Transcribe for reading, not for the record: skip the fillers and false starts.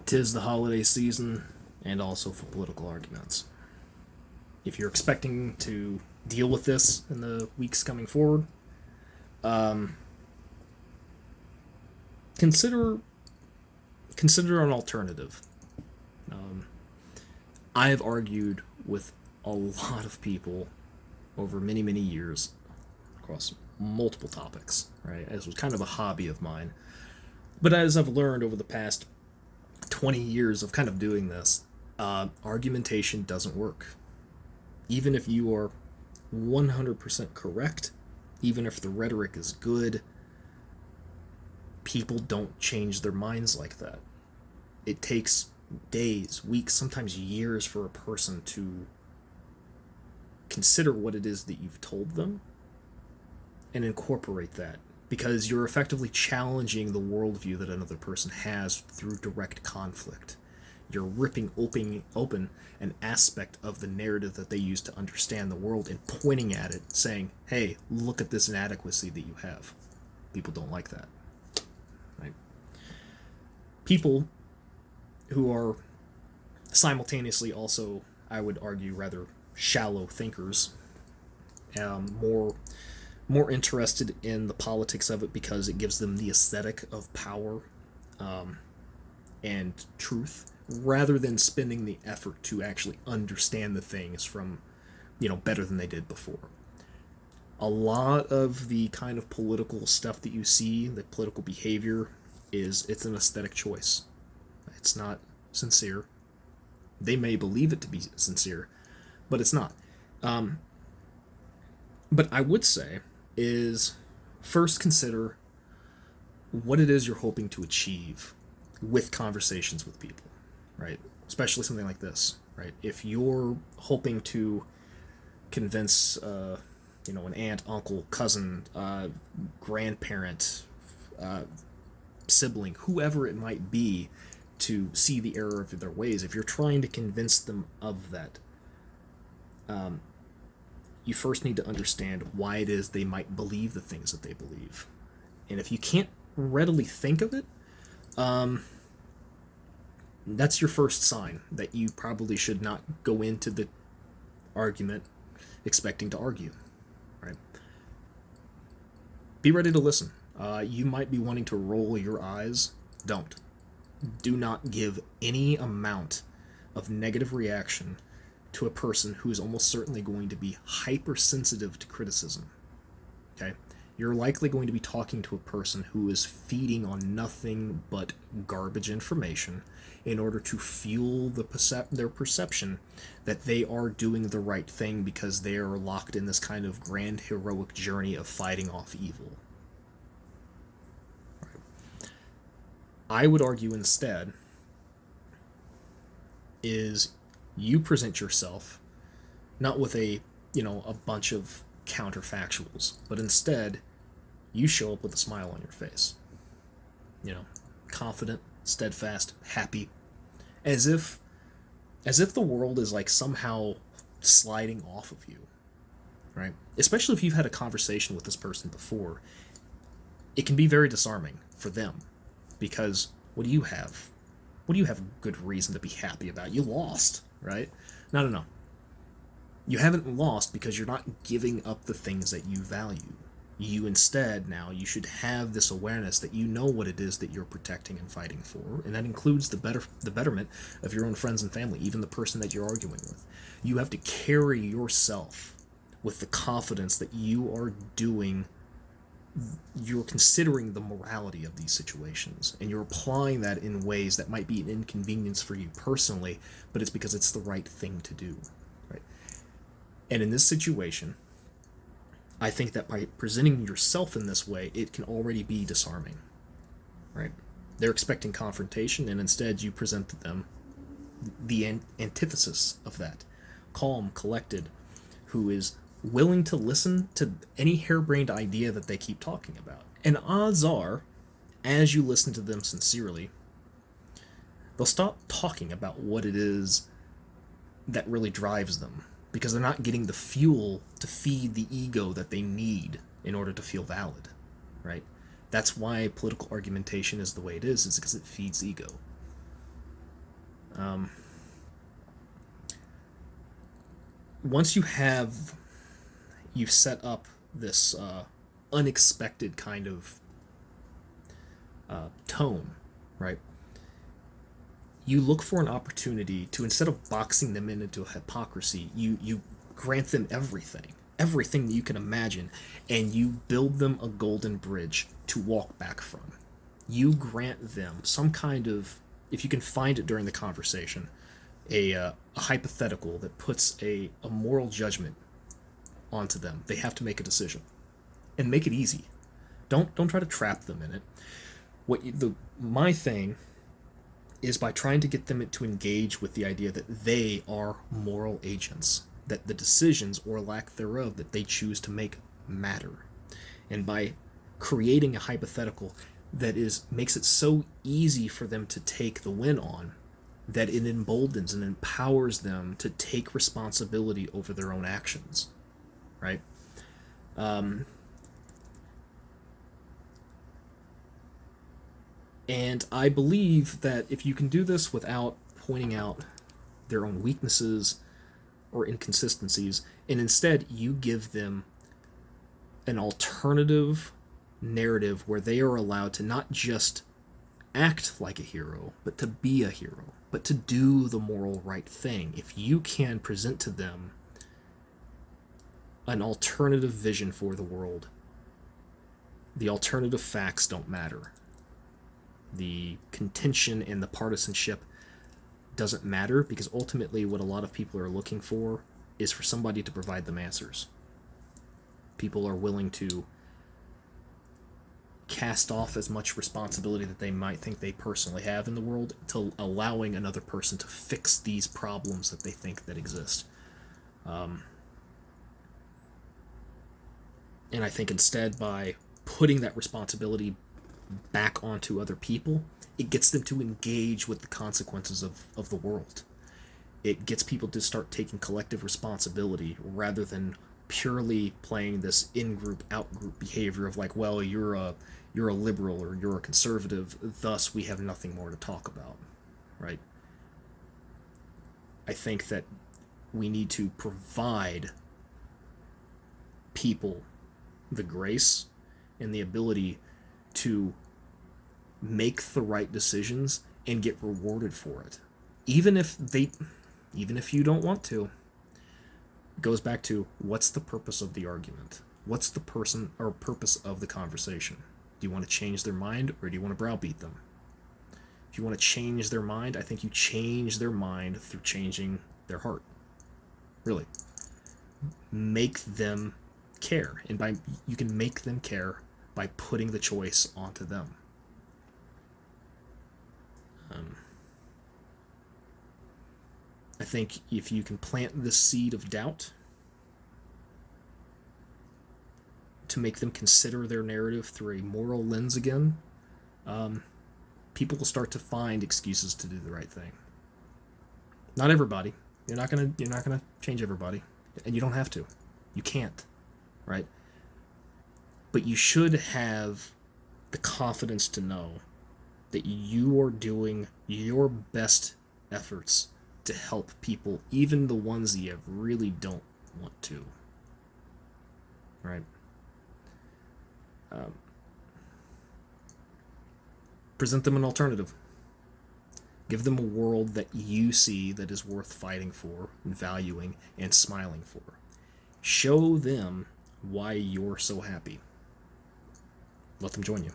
'Tis the holiday season, and also for political arguments. If you're expecting to deal with this in the weeks coming forward, um, consider consider an alternative. Um, I have argued with a lot of people over many years across multiple topics. Right, this was kind of a hobby of mine. But as I've learned over the past 20 years of kind of doing this, argumentation doesn't work. Even if you are 100% correct, even if the rhetoric is good, people don't change their minds like that. It takes days, weeks, sometimes years for a person to consider what it is that you've told them and incorporate that, because you're effectively challenging the worldview that another person has through direct conflict. You're ripping open an aspect of the narrative that they use to understand the world and pointing at it, saying, hey, look at this inadequacy that you have. People don't like that. Right? People who are simultaneously also, I would argue, rather shallow thinkers, more interested in the politics of it because it gives them the aesthetic of power, and truth, rather than spending the effort to actually understand the things from, better than they did before. A lot of the kind of political stuff that you see, the political behavior, it's an aesthetic choice. It's not sincere. They may believe it to be sincere, but it's not. Um, but I would say is first consider what it is you're hoping to achieve with conversations with people, right? Especially something like this, right? If you're hoping to convince, an aunt, uncle, cousin, grandparent, uh, sibling, whoever it might be, to see the error of their ways, if you're trying to convince them of that, um, you first need to understand why it is they might believe the things that they believe. And if you can't readily think of it, um, that's your first sign that you probably should not go into the argument expecting to argue. Right? Be ready to listen. You might be wanting to roll your eyes. Don't. Do not give any amount of negative reaction to a person who is almost certainly going to be hypersensitive to criticism. Okay? You're likely going to be talking to a person who is feeding on nothing but garbage information in order to fuel their perception that they are doing the right thing because they are locked in this kind of grand heroic journey of fighting off evil. I would argue instead is you present yourself not with a bunch of counterfactuals, but instead you show up with a smile on your face. You know, confident, steadfast, happy, as if the world is like somehow sliding off of you, right? Especially if you've had a conversation with this person before, it can be very disarming for them because what do you have? What do you have good reason to be happy about? You lost, right? No. You haven't lost because you're not giving up the things that you value. You instead, now, you should have this awareness that you know what it is that you're protecting and fighting for, and that includes the betterment of your own friends and family, even the person that you're arguing with. You have to carry yourself with the confidence that you're considering the morality of these situations, and you're applying that in ways that might be an inconvenience for you personally, but it's because it's the right thing to do, right? And in this situation, I think that by presenting yourself in this way, it can already be disarming, right? They're expecting confrontation, and instead you present to them the antithesis of that. Calm, collected, who is willing to listen to any harebrained idea that they keep talking about. And odds are, as you listen to them sincerely, they'll stop talking about what it is that really drives them, because they're not getting the fuel to feed the ego that they need in order to feel valid, right? That's why political argumentation is the way it is because it feeds ego. Once you've set up this unexpected kind of tone, right? You look for an opportunity to, instead of boxing them into hypocrisy, you grant them everything that you can imagine, and you build them a golden bridge to walk back from. You grant them some kind of, if you can find it during the conversation, a hypothetical that puts a moral judgment onto them. They have to make a decision, and make it easy. Don't try to trap them in it. My thing is by trying to get them to engage with the idea that they are moral agents, that the decisions or lack thereof that they choose to make matter, and by creating a hypothetical that makes it so easy for them to take the win on, that it emboldens and empowers them to take responsibility over their own actions, right? And I believe that if you can do this without pointing out their own weaknesses or inconsistencies, and instead you give them an alternative narrative where they are allowed to not just act like a hero, but to be a hero, but to do the moral right thing. If you can present to them an alternative vision for the world, the alternative facts don't matter. The contention and the partisanship doesn't matter, because ultimately what a lot of people are looking for is for somebody to provide them answers. People are willing to cast off as much responsibility that they might think they personally have in the world to allowing another person to fix these problems that they think that exist. And I think instead, by putting that responsibility back onto other people, it gets them to engage with the consequences of the world. It gets people to start taking collective responsibility rather than purely playing this in-group, out-group behavior of like, well, you're a liberal or you're a conservative, thus we have nothing more to talk about, right? I think that we need to provide people the grace and the ability to make the right decisions and get rewarded for it, even if you don't want to. It goes back to, what's the purpose of the argument? What's the purpose of the conversation? Do you want to change their mind, or do you want to browbeat them? If you want to change their mind, I think you change their mind through changing their heart. Really. Make them care. And you can make them care by putting the choice onto them. I think if you can plant this seed of doubt to make them consider their narrative through a moral lens again, people will start to find excuses to do the right thing. Not everybody. You're not gonna change everybody, and you don't have to. You can't, right? But you should have the confidence to know that you are doing your best efforts to help people, even the ones that you really don't want to, right? Present them an alternative. Give them a world that you see that is worth fighting for, and valuing, and smiling for. Show them why you're so happy. Let them join you.